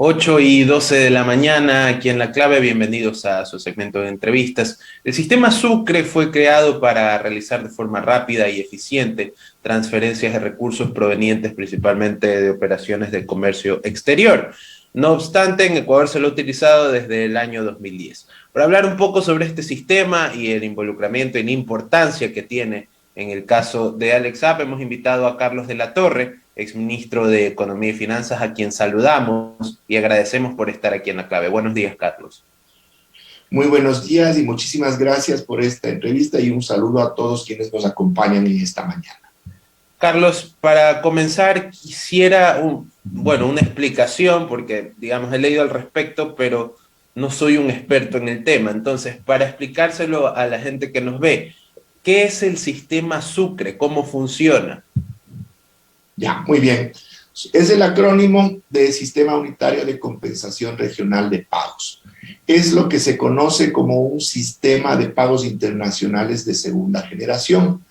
8:12 de la mañana, aquí en La Clave, bienvenidos a su segmento de entrevistas. El sistema Sucre fue creado para realizar de forma rápida y eficiente transferencias de recursos provenientes principalmente de operaciones de comercio exterior. No obstante, en Ecuador se lo ha utilizado desde el año 2010. Para hablar un poco sobre este sistema y el involucramiento y la importancia que tiene en el caso de Alex App, hemos invitado a Carlos de la Torre, exministro de Economía y Finanzas, a quien saludamos y agradecemos por estar aquí en La Clave. Buenos días, Carlos. Muy buenos días y muchísimas gracias por esta entrevista y un saludo a todos quienes nos acompañan en esta mañana. Carlos, para comenzar quisiera una explicación, porque digamos he leído al respecto, pero no soy un experto en el tema. Entonces, para explicárselo a la gente que nos ve, ¿qué es el sistema Sucre? ¿Cómo funciona? Ya, muy bien. Es el acrónimo de Sistema Unitario de Compensación Regional de Pagos. Es lo que se conoce como un sistema de pagos internacionales de segunda generación.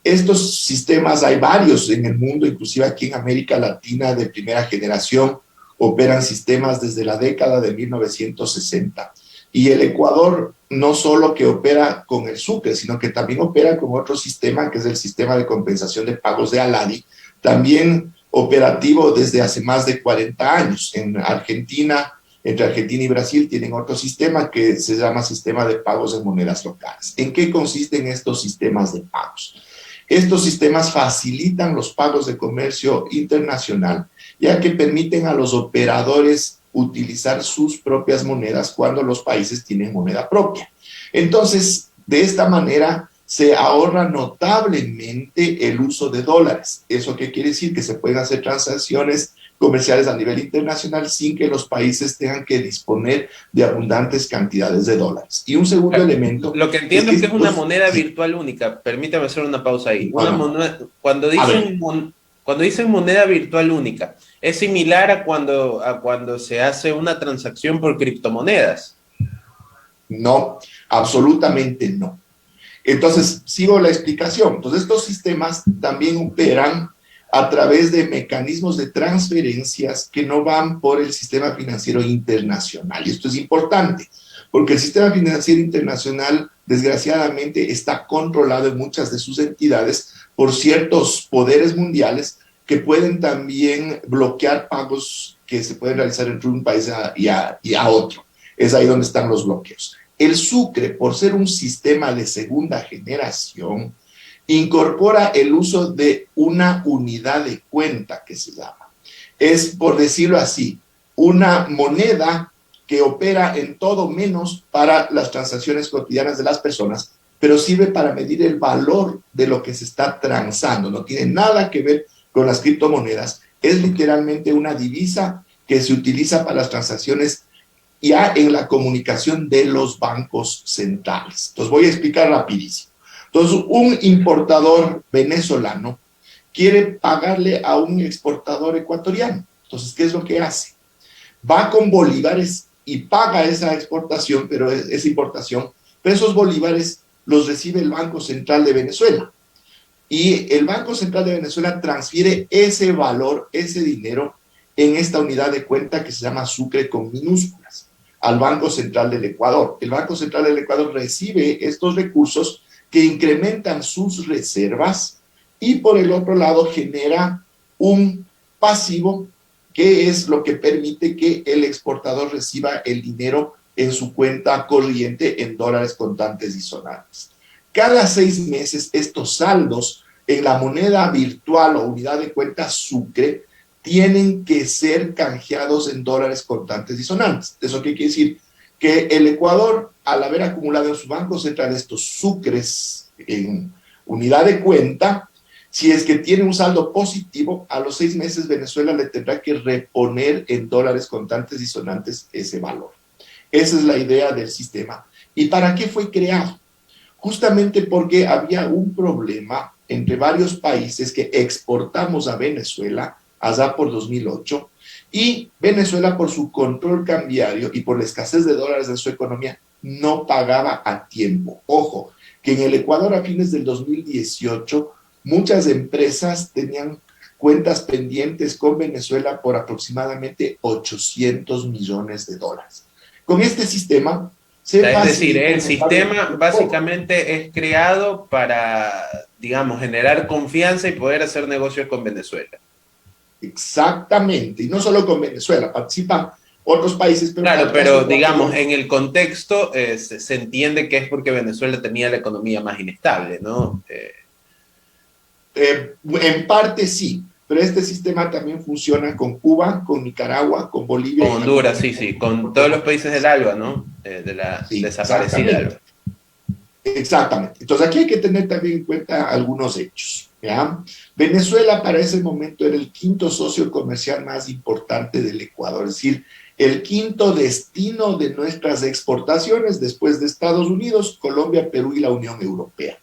Estos sistemas hay varios en el mundo, inclusive aquí en América Latina de primera generación, operan sistemas desde la década de 1960. Y el Ecuador no solo que opera con el Sucre, sino que también opera con otro sistema, que es el sistema de compensación de pagos de ALADI, también operativo desde hace más de 40 años. En Argentina, entre Argentina y Brasil, tienen otro sistema que se llama sistema de pagos en monedas locales. ¿En qué consisten estos sistemas de pagos? Estos sistemas facilitan los pagos de comercio internacional, ya que permiten a los operadores utilizar sus propias monedas cuando los países tienen moneda propia. Entonces, de esta manera se ahorra notablemente el uso de dólares. ¿Eso qué quiere decir? Que se pueden hacer transacciones comerciales a nivel internacional sin que los países tengan que disponer de abundantes cantidades de dólares. Y un segundo elemento Lo que entiendo es que es una moneda virtual única. Permítame hacer una pausa ahí. Cuando dicen moneda virtual única, es similar a cuando se hace una transacción por criptomonedas. No, absolutamente no. Entonces, sigo la explicación. Entonces, estos sistemas también operan a través de mecanismos de transferencias que no van por el sistema financiero internacional. Y esto es importante, porque el sistema financiero internacional, desgraciadamente, está controlado en muchas de sus entidades por ciertos poderes mundiales que pueden también bloquear pagos que se pueden realizar entre un país y a otro. Es ahí donde están los bloqueos. El Sucre, por ser un sistema de segunda generación, incorpora el uso de una unidad de cuenta que se llama. Es, por decirlo así, una moneda que opera en todo menos para las transacciones cotidianas de las personas, pero sirve para medir el valor de lo que se está transando. No tiene nada que ver con las criptomonedas. Es literalmente una divisa que se utiliza para las transacciones ya en la comunicación de los bancos centrales. Entonces voy a explicar rapidísimo. Entonces, un importador venezolano quiere pagarle a un exportador ecuatoriano. Entonces, ¿qué es lo que hace? Va con bolívares y paga esa exportación, pero esa importación, pero esos bolívares los recibe el Banco Central de Venezuela. Y el Banco Central de Venezuela transfiere ese valor, ese dinero, en esta unidad de cuenta que se llama Sucre con minúsculas, al Banco Central del Ecuador. El Banco Central del Ecuador recibe estos recursos que incrementan sus reservas y por el otro lado genera un pasivo que es lo que permite que el exportador reciba el dinero en su cuenta corriente en dólares contantes y sonantes. Cada 6 meses estos saldos en la moneda virtual o unidad de cuenta Sucre tienen que ser canjeados en dólares contantes y sonantes. ¿Eso qué quiere decir? Que el Ecuador, al haber acumulado en su Banco Central estos sucres en unidad de cuenta, si es que tiene un saldo positivo, a los 6 meses Venezuela le tendrá que reponer en dólares contantes y sonantes ese valor. Esa es la idea del sistema. ¿Y para qué fue creado? Justamente porque había un problema entre varios países que exportamos a Venezuela allá por 2008, y Venezuela, por su control cambiario y por la escasez de dólares en su economía, no pagaba a tiempo. Ojo, que en el Ecuador a fines del 2018 muchas empresas tenían cuentas pendientes con Venezuela por aproximadamente $800 millones. Con este sistema es decir, el sistema básicamente es creado para, digamos, generar confianza y poder hacer negocios con Venezuela. Exactamente, y no solo con Venezuela, participan otros países. Pero claro, pero digamos, en el contexto se entiende que es porque Venezuela tenía la economía más inestable, ¿no? En parte sí, pero este sistema también funciona con Cuba, con Nicaragua, con Bolivia. Con Honduras, sí, con todos los países del ALBA, ¿no? De la sí, desaparecida ALBA. Exactamente. Entonces aquí hay que tener también en cuenta algunos hechos, ¿ya? Venezuela para ese momento era el quinto socio comercial más importante del Ecuador, es decir, el quinto destino de nuestras exportaciones después de Estados Unidos, Colombia, Perú y la Unión Europea.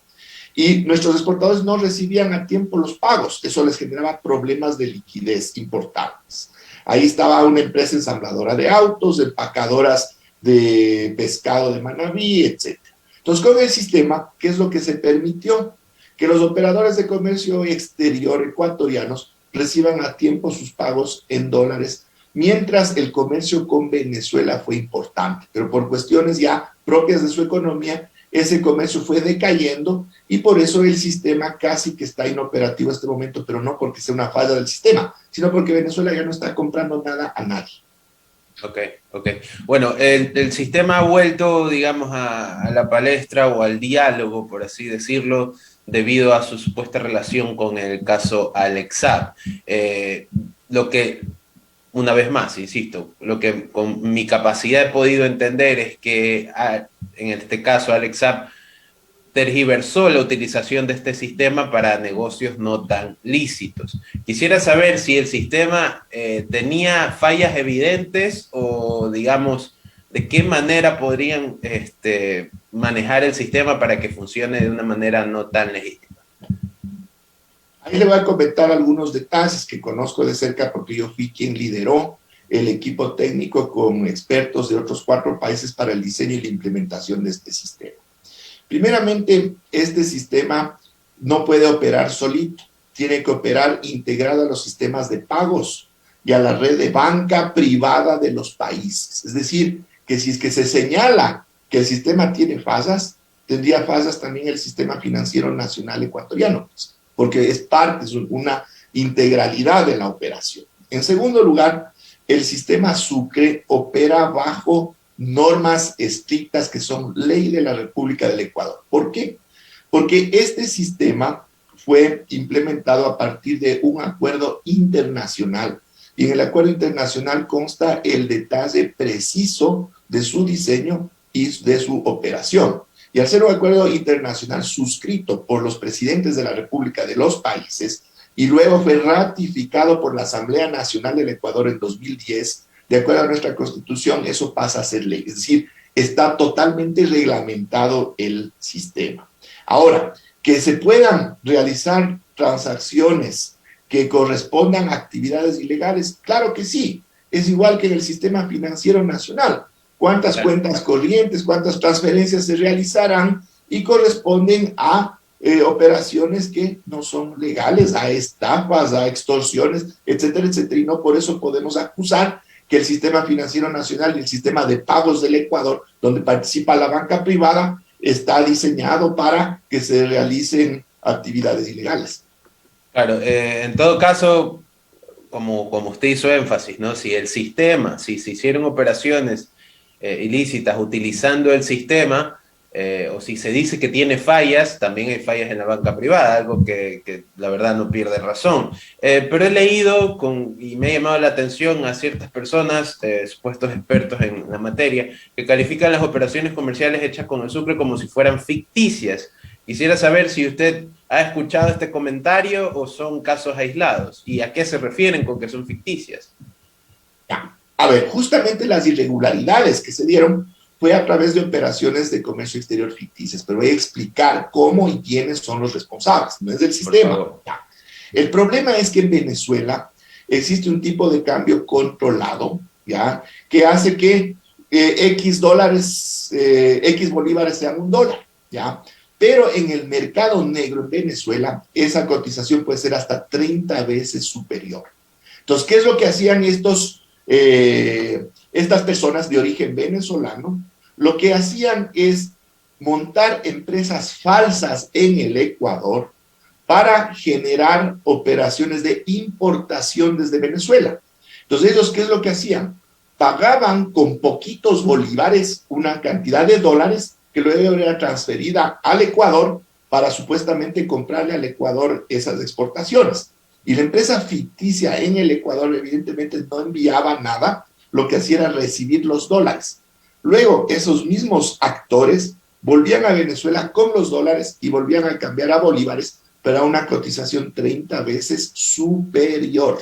Y nuestros exportadores no recibían a tiempo los pagos, eso les generaba problemas de liquidez importantes. Ahí estaba una empresa ensambladora de autos, empacadoras de pescado de Manabí, etc. Entonces, con el sistema, ¿qué es lo que se permitió? Que los operadores de comercio exterior ecuatorianos reciban a tiempo sus pagos en dólares, mientras el comercio con Venezuela fue importante, pero por cuestiones ya propias de su economía, ese comercio fue decayendo y por eso el sistema casi que está inoperativo en este momento, pero no porque sea una falla del sistema, sino porque Venezuela ya no está comprando nada a nadie. Ok. Bueno, el sistema ha vuelto, digamos, a la palestra o al diálogo, por así decirlo, debido a su supuesta relación con el caso Alexab. Lo que, una vez más, insisto, lo que con mi capacidad he podido entender es que en este caso Alexab tergiversó la utilización de este sistema para negocios no tan lícitos. Quisiera saber si el sistema tenía fallas evidentes o, digamos, de qué manera podrían manejar el sistema para que funcione de una manera no tan legítima. Ahí le voy a comentar algunos detalles que conozco de cerca porque yo fui quien lideró el equipo técnico con expertos de otros 4 países para el diseño y la implementación de este sistema. Primeramente, este sistema no puede operar solito, tiene que operar integrado a los sistemas de pagos y a la red de banca privada de los países. Es decir, que si es que se señala que el sistema tiene fallas, tendría fallas también el sistema financiero nacional ecuatoriano, pues, porque es parte, es una integralidad de la operación. En segundo lugar, el sistema Sucre opera bajo normas estrictas que son ley de la República del Ecuador. ¿Por qué? Porque este sistema fue implementado a partir de un acuerdo internacional y en el acuerdo internacional consta el detalle preciso de su diseño y de su operación. Y al ser un acuerdo internacional suscrito por los presidentes de la República de los países y luego fue ratificado por la Asamblea Nacional del Ecuador en 2010, de acuerdo a nuestra Constitución, eso pasa a ser ley. Es decir, está totalmente reglamentado el sistema. Ahora, que se puedan realizar transacciones que correspondan a actividades ilegales, claro que sí. Es igual que en el sistema financiero nacional. ¿Cuántas cuentas corrientes, cuántas transferencias se realizarán y corresponden a operaciones que no son legales, a estafas, a extorsiones, etcétera, etcétera? Y no por eso podemos acusar que el sistema financiero nacional y el sistema de pagos del Ecuador, donde participa la banca privada, está diseñado para que se realicen actividades ilegales. Claro, en todo caso, como usted hizo énfasis, ¿no? Si el sistema, si se hicieron operaciones ilícitas utilizando el sistema, o si se dice que tiene fallas, también hay fallas en la banca privada, algo que la verdad no pierde razón. Pero he leído y me ha llamado la atención a ciertas personas, supuestos expertos en la materia, que califican las operaciones comerciales hechas con el Sucre como si fueran ficticias. Quisiera saber si usted ha escuchado este comentario o son casos aislados y a qué se refieren con que son ficticias. A ver, justamente las irregularidades que se dieron fue a través de operaciones de comercio exterior ficticias, pero voy a explicar cómo y quiénes son los responsables, no es del sistema. El problema es que en Venezuela existe un tipo de cambio controlado, ¿ya? Que hace que X bolívares sean $1, ¿ya? pero en el mercado negro en Venezuela, esa cotización puede ser hasta 30 veces superior. Entonces, ¿qué es lo que hacían estas personas de origen venezolano? Lo que hacían es montar empresas falsas en el Ecuador para generar operaciones de importación desde Venezuela. Entonces, ellos, ¿qué es lo que hacían? Pagaban con poquitos bolívares una cantidad de dólares que luego era transferida al Ecuador para supuestamente comprarle al Ecuador esas exportaciones. Y la empresa ficticia en el Ecuador evidentemente no enviaba nada, lo que hacía era recibir los dólares. Luego, esos mismos actores volvían a Venezuela con los dólares y volvían a cambiar a bolívares, pero a una cotización 30 veces superior.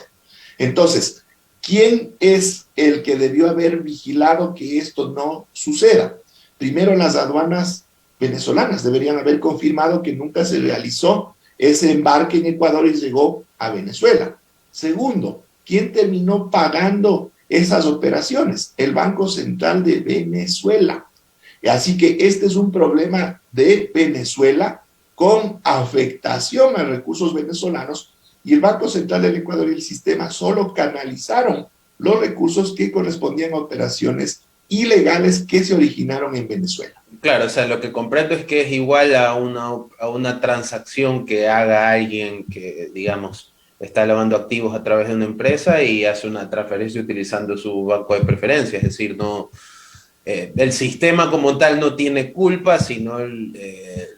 Entonces, ¿quién es el que debió haber vigilado que esto no suceda? Primero, las aduanas venezolanas deberían haber confirmado que nunca se realizó ese embarque en Ecuador y llegó a Venezuela. Segundo, ¿quién terminó pagando esas operaciones? El Banco Central de Venezuela. Así que este es un problema de Venezuela con afectación a recursos venezolanos, y el Banco Central del Ecuador y el sistema solo canalizaron los recursos que correspondían a operaciones ilegales que se originaron en Venezuela. Claro, o sea, lo que comprendo es que es igual a una transacción que haga alguien que, digamos, está lavando activos a través de una empresa y hace una transferencia utilizando su banco de preferencia, es decir, no, el sistema como tal no tiene culpa, sino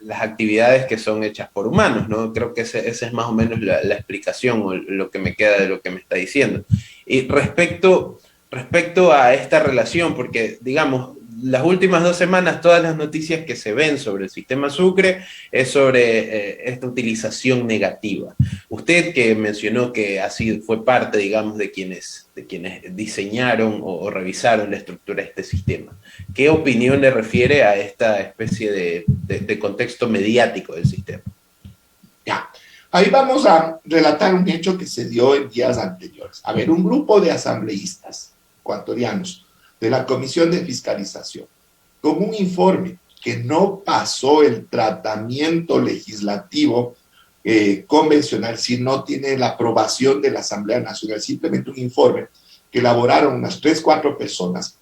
las actividades que son hechas por humanos, ¿no? Creo que esa es más o menos la explicación o lo que me queda de lo que me está diciendo. Y respecto a esta relación, porque, digamos, las últimas 2 semanas, todas las noticias que se ven sobre el sistema Sucre es sobre esta utilización negativa. Usted que mencionó que así fue parte, digamos, de quienes diseñaron o revisaron la estructura de este sistema, ¿qué opinión le refiere a esta especie de contexto mediático del sistema? Ya, ahí vamos a relatar un hecho que se dio en días anteriores. A ver, un grupo de asambleístas ecuatorianos de la Comisión de Fiscalización, con un informe que no pasó el tratamiento legislativo convencional, si no tiene la aprobación de la Asamblea Nacional, simplemente un informe que elaboraron unas 3, 4 personas,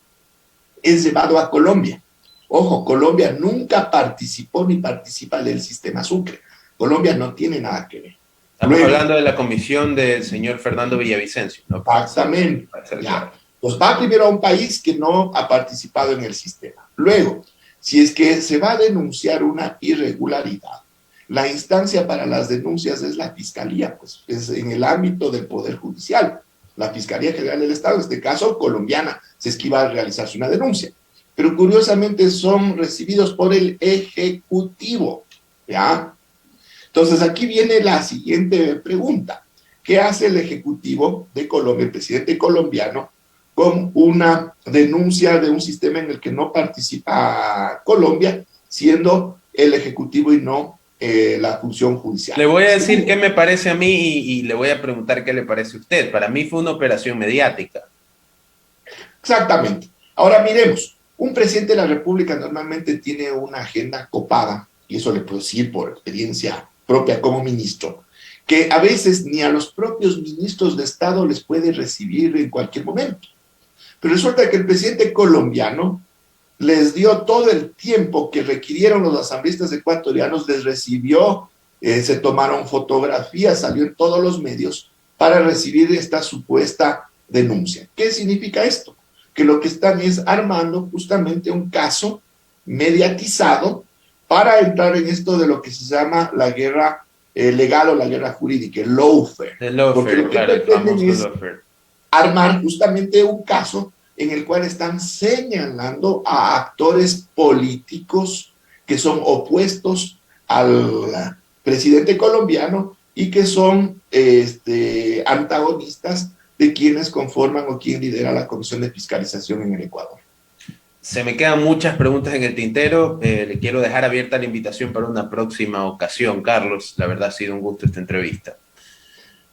es llevado a Colombia. Ojo, Colombia nunca participó ni participa del sistema Sucre. Colombia no tiene nada que ver. Estamos hablando de la comisión del señor Fernando Villavicencio, ¿no? Exactamente. Ya. Pues va primero a un país que no ha participado en el sistema. Luego, si es que se va a denunciar una irregularidad, la instancia para las denuncias es la Fiscalía, pues es en el ámbito del Poder Judicial. La Fiscalía General del Estado, en este caso colombiana, si es que iba a realizarse una denuncia. Pero curiosamente son recibidos por el Ejecutivo, ¿ya? Entonces aquí viene la siguiente pregunta. ¿Qué hace el Ejecutivo de Colombia, el presidente colombiano, con una denuncia de un sistema en el que no participa Colombia, siendo el Ejecutivo y no la función judicial? Le voy a decir qué me parece a mí y le voy a preguntar qué le parece a usted. Para mí fue una operación mediática. Exactamente. Ahora miremos, un presidente de la República normalmente tiene una agenda copada, y eso le puedo decir por experiencia propia como ministro, que a veces ni a los propios ministros de Estado les puede recibir en cualquier momento. Pero resulta que el presidente colombiano les dio todo el tiempo que requirieron los asambleístas ecuatorianos, les recibió, se tomaron fotografías, salió en todos los medios para recibir esta supuesta denuncia. ¿Qué significa esto? Que lo que están es armando justamente un caso mediatizado para entrar en esto de lo que se llama la guerra legal o la guerra jurídica, el lawfare. El lawfare, claro, el famoso lawfare. Armar justamente un caso en el cual están señalando a actores políticos que son opuestos al presidente colombiano y que son antagonistas de quienes conforman o quien lidera la Comisión de Fiscalización en el Ecuador. Se me quedan muchas preguntas en el tintero. Le quiero dejar abierta la invitación para una próxima ocasión, Carlos. La verdad ha sido un gusto esta entrevista.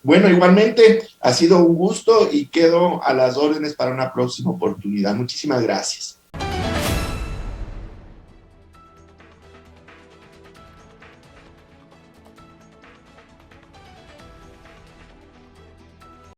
Bueno, igualmente ha sido un gusto y quedo a las órdenes para una próxima oportunidad. Muchísimas gracias.